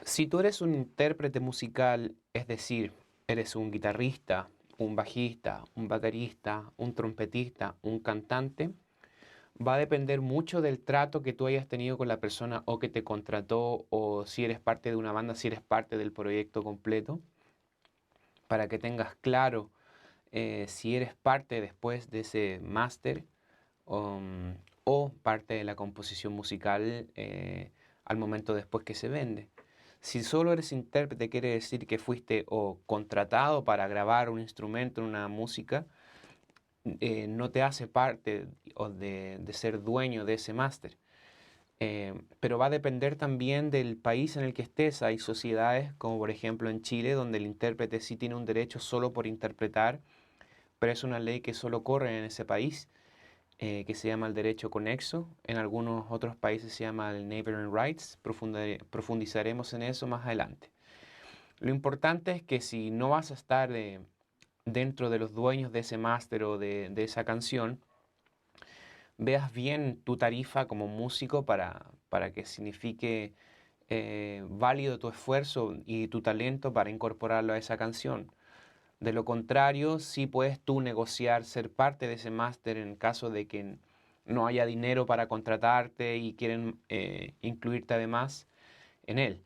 Si tú eres un intérprete musical, es decir, eres un guitarrista, un bajista, un baterista, un trompetista, un cantante, va a depender mucho del trato que tú hayas tenido con la persona o que te contrató o si eres parte de una banda, si eres parte del proyecto completo, para que tengas claro si eres parte después de ese máster um, o parte de la composición musical al momento después que se vende. Si solo eres intérprete, quiere decir que fuiste o contratado para grabar un instrumento en una música, no te hace parte o de ser dueño de ese máster. Pero va a depender también del país en el que estés. Hay sociedades, como por ejemplo en Chile, donde el intérprete sí tiene un derecho solo por interpretar, pero es una ley que solo corre en ese país, que se llama el derecho conexo. En algunos otros países se llama el neighboring rights. Profundizaremos en eso más adelante. Lo importante es que si no vas a estar dentro de los dueños de ese máster o de esa canción, veas bien tu tarifa como músico para que signifique válido tu esfuerzo y tu talento para incorporarlo a esa canción. De lo contrario, sí puedes tú negociar ser parte de ese máster en caso de que no haya dinero para contratarte y quieren incluirte además en él.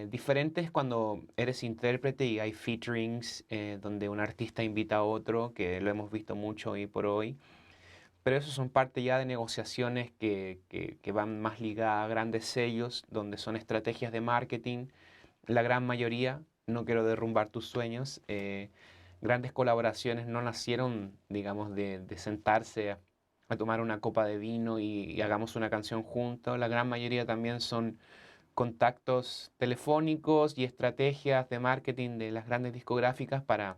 Diferente es cuando eres intérprete y hay featurings donde un artista invita a otro, que lo hemos visto mucho hoy por hoy, pero eso son parte ya de negociaciones que van más ligadas a grandes sellos, donde son estrategias de marketing. La gran mayoría, no quiero derrumbar tus sueños, grandes colaboraciones no nacieron, digamos, de sentarse a tomar una copa de vino y hagamos una canción juntos. La gran mayoría también son contactos telefónicos y estrategias de marketing de las grandes discográficas para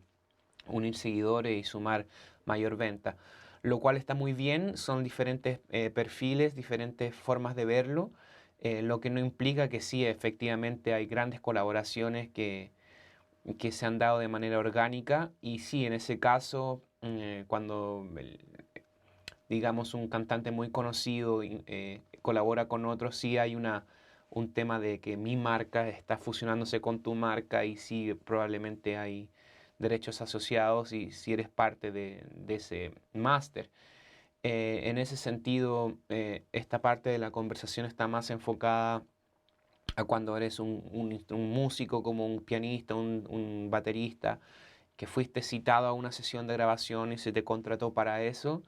unir seguidores y sumar mayor venta. Lo cual está muy bien, son diferentes perfiles, diferentes formas de verlo, lo que no implica que sí, efectivamente hay grandes colaboraciones que se han dado de manera orgánica y sí, en ese caso, cuando digamos un cantante muy conocido colabora con otro, sí hay un tema de que mi marca está fusionándose con tu marca y sí, probablemente hay derechos asociados y si eres parte de ese máster. En ese sentido, esta parte de la conversación está más enfocada a cuando eres un músico como un pianista, un baterista, que fuiste citado a una sesión de grabación y se te contrató para eso,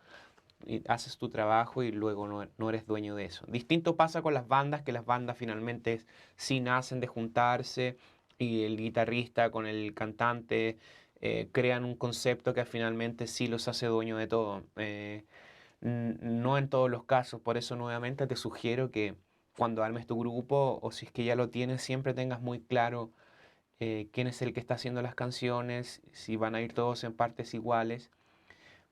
y haces tu trabajo y luego no eres dueño de eso. Distinto pasa con las bandas, que las bandas finalmente sí nacen de juntarse y el guitarrista con el cantante crean un concepto que finalmente sí los hace dueño de todo. No en todos los casos, por eso nuevamente te sugiero que cuando armes tu grupo o si es que ya lo tienes, siempre tengas muy claro quién es el que está haciendo las canciones, si van a ir todos en partes iguales,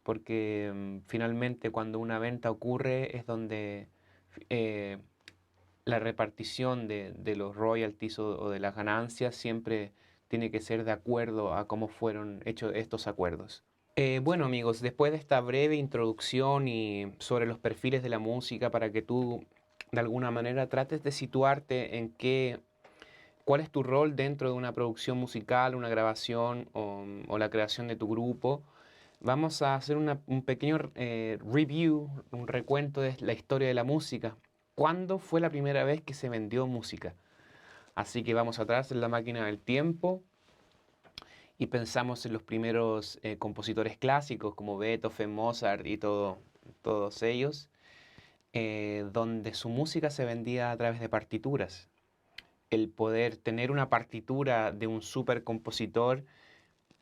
porque finalmente cuando una venta ocurre es donde eh, la repartición de los royalties o de las ganancias siempre tiene que ser de acuerdo a cómo fueron hechos estos acuerdos. Bueno amigos, después de esta breve introducción y sobre los perfiles de la música para que tú de alguna manera trates de situarte en cuál es tu rol dentro de una producción musical, una grabación o la creación de tu grupo, vamos a hacer un pequeño review, un recuento de la historia de la música. ¿Cuándo fue la primera vez que se vendió música? Así que vamos atrás en la máquina del tiempo y pensamos en los primeros compositores clásicos como Beethoven, Mozart y todos ellos, donde su música se vendía a través de partituras. El poder tener una partitura de un super compositor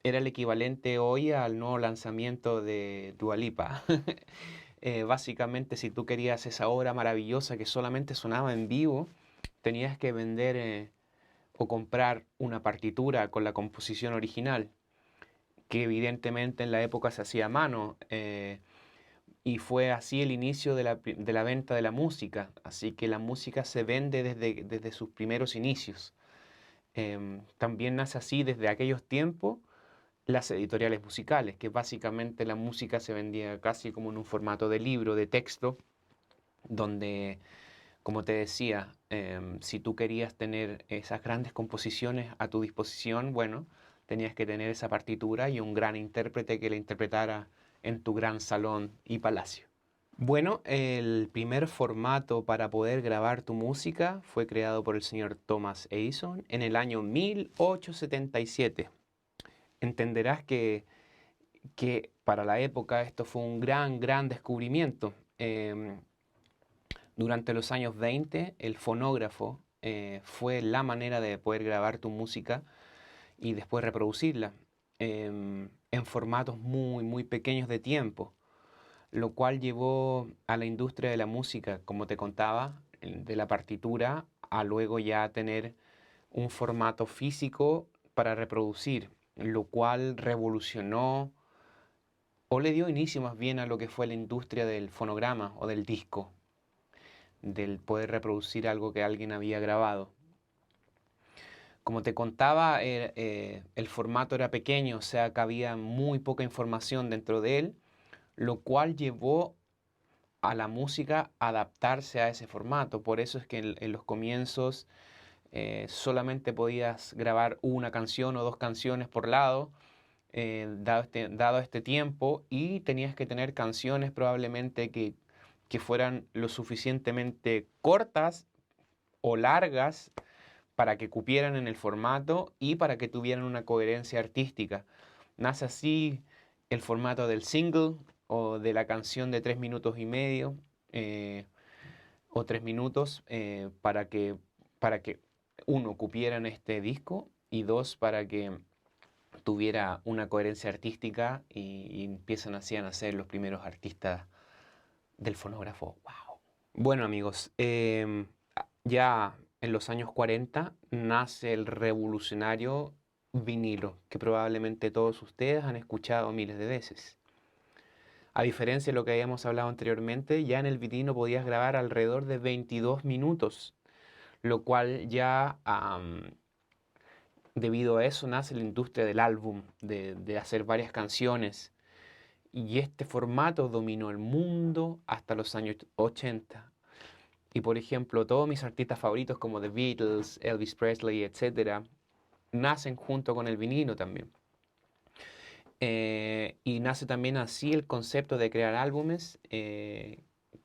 era el equivalente hoy al nuevo lanzamiento de Dua Lipa. Básicamente, si tú querías esa obra maravillosa que solamente sonaba en vivo, tenías que vender o comprar una partitura con la composición original, que evidentemente en la época se hacía a mano, y fue así el inicio de la venta de la música, así que la música se vende desde sus primeros inicios. También nace así desde aquellos tiempos las editoriales musicales, que básicamente la música se vendía casi como en un formato de libro, de texto, donde Como te decía, si tú querías tener esas grandes composiciones a tu disposición, bueno, tenías que tener esa partitura y un gran intérprete que la interpretara en tu gran salón y palacio. Bueno, el primer formato para poder grabar tu música fue creado por el señor Thomas Edison en el año 1877. Entenderás que para la época esto fue un gran descubrimiento. Durante los años 20, el fonógrafo fue la manera de poder grabar tu música y después reproducirla en formatos muy pequeños de tiempo, lo cual llevó a la industria de la música, como te contaba, de la partitura, a luego ya tener un formato físico para reproducir, lo cual revolucionó o le dio inicio más bien a lo que fue la industria del fonograma o del disco, del poder reproducir algo que alguien había grabado. Como te contaba, el formato era pequeño, o sea que había muy poca información dentro de él, lo cual llevó a la música a adaptarse a ese formato. Por eso es que en los comienzos solamente podías grabar una canción o dos canciones por lado, dado este tiempo, y tenías que tener canciones probablemente que fueran lo suficientemente cortas o largas para que cupieran en el formato y para que tuvieran una coherencia artística. Nace así el formato del single o de la canción de 3 minutos y medio o 3 minutos para que uno cupiera en este disco y dos para que tuviera una coherencia artística y empiezan así a nacer los primeros artistas del fonógrafo. ¡Wow! Bueno amigos, ya en los años 40 nace el revolucionario vinilo, que probablemente todos ustedes han escuchado miles de veces. A diferencia de lo que habíamos hablado anteriormente, ya en el vinilo podías grabar alrededor de 22 minutos, lo cual ya debido a eso nace la industria del álbum, de hacer varias canciones. Y este formato dominó el mundo hasta los años 80. Y por ejemplo, todos mis artistas favoritos como The Beatles, Elvis Presley, etcétera, nacen junto con el vinilo también. Y nace también así el concepto de crear álbumes,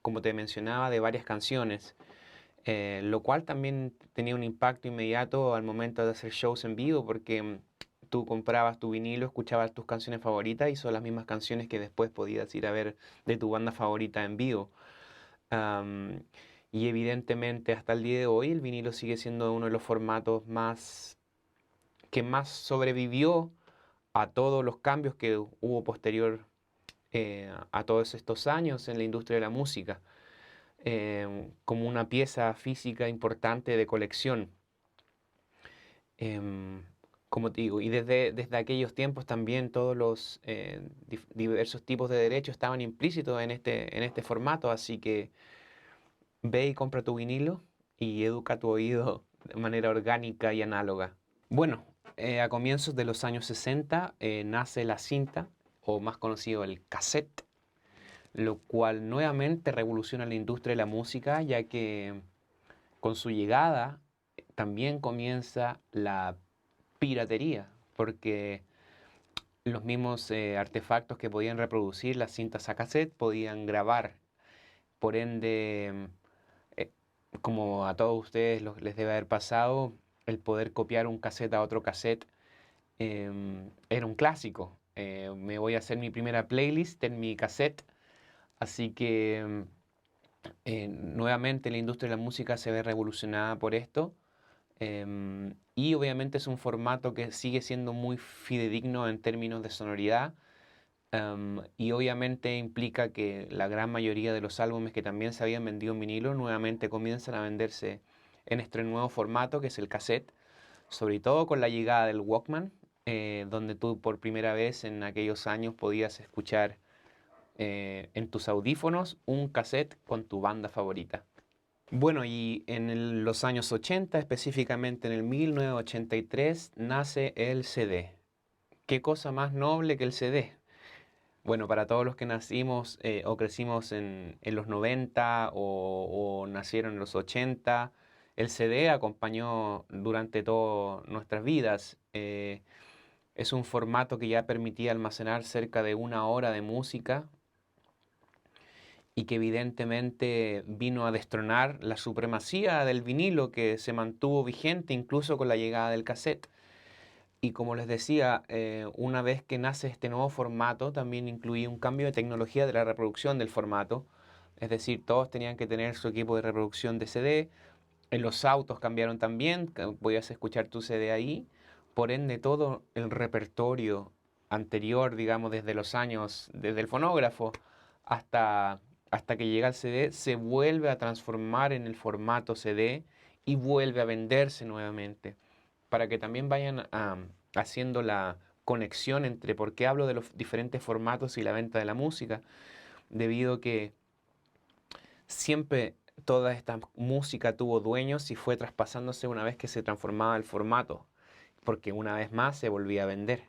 como te mencionaba, de varias canciones, lo cual también tenía un impacto inmediato al momento de hacer shows en vivo, porque tú comprabas tu vinilo, escuchabas tus canciones favoritas y son las mismas canciones que después podías ir a ver de tu banda favorita en vivo. Am, y evidentemente hasta el día de hoy el vinilo sigue siendo uno de los formatos que más sobrevivió a todos los cambios que hubo posterior a todos estos años en la industria de la música, como una pieza física importante de colección. Em, Como te digo, y desde aquellos tiempos también todos los diversos tipos de derechos estaban implícitos en este formato, así que ve y compra tu vinilo y educa tu oído de manera orgánica y análoga. Bueno, a comienzos de los años 60 nace la cinta, o más conocido el cassette, lo cual nuevamente revoluciona la industria de la música, ya que con su llegada también comienza la piratería, porque los mismos artefactos que podían reproducir las cintas a cassette podían grabar. Por ende, eh, como a todos ustedes les debe haber pasado, el poder copiar un cassette a otro cassette era un clásico. Me voy a hacer mi primera playlist en mi cassette, así que nuevamente la industria de la música se ve revolucionada por esto. Y obviamente es un formato que sigue siendo muy fidedigno en términos de sonoridad. Y obviamente implica que la gran mayoría de los álbumes que también se habían vendido en vinilo nuevamente comienzan a venderse en este nuevo formato que es el cassette, sobre todo con la llegada del Walkman, donde tú por primera vez en aquellos años podías escuchar en tus audífonos un cassette con tu banda favorita. Bueno, y en los años 80, específicamente en el 1983, nace el CD. ¿Qué cosa más noble que el CD? Bueno, para todos los que nacimos o crecimos en los 90 o nacieron en los 80, el CD acompañó durante todas nuestras vidas. Es un formato que ya permitía almacenar cerca de 1 hora de música y que evidentemente vino a destronar la supremacía del vinilo que se mantuvo vigente incluso con la llegada del cassette. Y como les decía, una vez que nace este nuevo formato, también incluía un cambio de tecnología de la reproducción del formato. Es decir, todos tenían que tener su equipo de reproducción de CD. En los autos cambiaron también, podías escuchar tu CD ahí. Por ende, todo el repertorio anterior, digamos, desde los años, desde el fonógrafo hasta, hasta que llega el CD, se vuelve a transformar en el formato CD y vuelve a venderse nuevamente. Para que también vayan haciendo la conexión entre por qué hablo de los diferentes formatos y la venta de la música, debido a que siempre toda esta música tuvo dueños y fue traspasándose una vez que se transformaba el formato, porque una vez más se volvía a vender.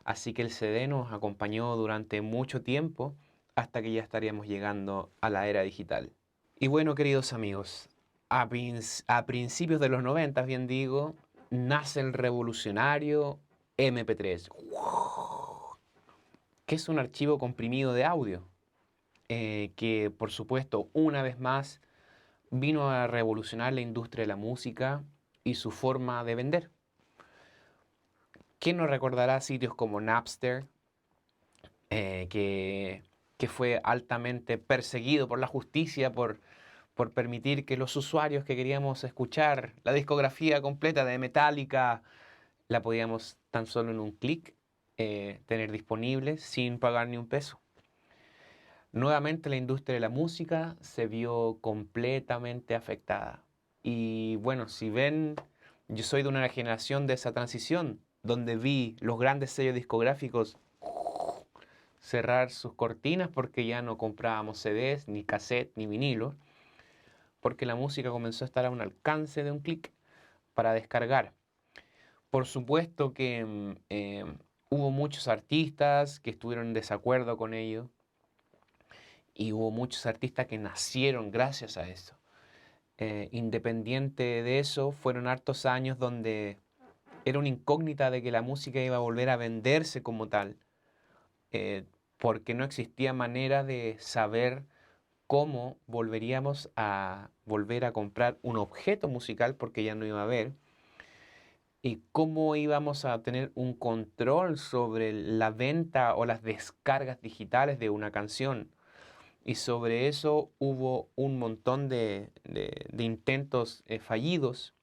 Así que el CD nos acompañó durante mucho tiempo hasta que ya estaríamos llegando a la era digital. Y bueno, queridos amigos, a principios de los 90, bien digo, nace el revolucionario MP3, que es un archivo comprimido de audio, que por supuesto una vez más vino a revolucionar la industria de la música y su forma de vender. ¿Quién no recordará sitios como Napster, eh, que, que fue altamente perseguido por la justicia por permitir que los usuarios que queríamos escuchar la discografía completa de Metallica la podíamos tan solo en un clic tener disponible sin pagar ni un peso? Nuevamente la industria de la música se vio completamente afectada. Y bueno, si ven, yo soy de una generación de esa transición, donde vi los grandes sellos discográficos cerrar sus cortinas porque ya no comprábamos CDs, ni cassette, ni vinilos, porque la música comenzó a estar a un alcance de un clic para descargar. Por supuesto que hubo muchos artistas que estuvieron en desacuerdo con ello y hubo muchos artistas que nacieron gracias a eso. Independiente de eso, fueron hartos años donde era una incógnita de que la música iba a volver a venderse como tal, eh, porque no existía manera de saber cómo volveríamos a volver a comprar un objeto musical porque ya no iba a haber, y cómo íbamos a tener un control sobre la venta o las descargas digitales de una canción. Y sobre eso hubo un montón de intentos fallidos.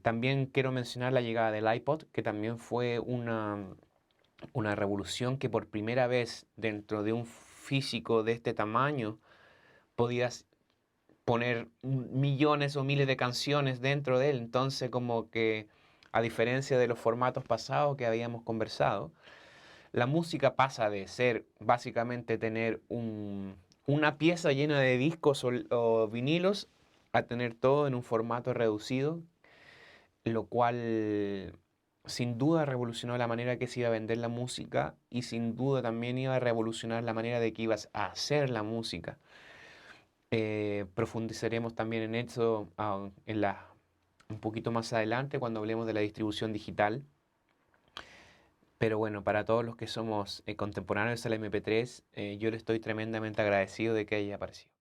También quiero mencionar la llegada del iPod, que también fue una revolución que por primera vez dentro de un físico de este tamaño podías poner millones o miles de canciones dentro de él. Entonces, como que a diferencia de los formatos pasados que habíamos conversado, la música pasa de ser básicamente tener una pieza llena de discos o vinilos a tener todo en un formato reducido, lo cual sin duda revolucionó la manera que se iba a vender la música y sin duda también iba a revolucionar la manera de que ibas a hacer la música. Profundizaremos también en eso un poquito más adelante cuando hablemos de la distribución digital. Pero bueno, para todos los que somos contemporáneos al MP3, yo le estoy tremendamente agradecido de que haya aparecido.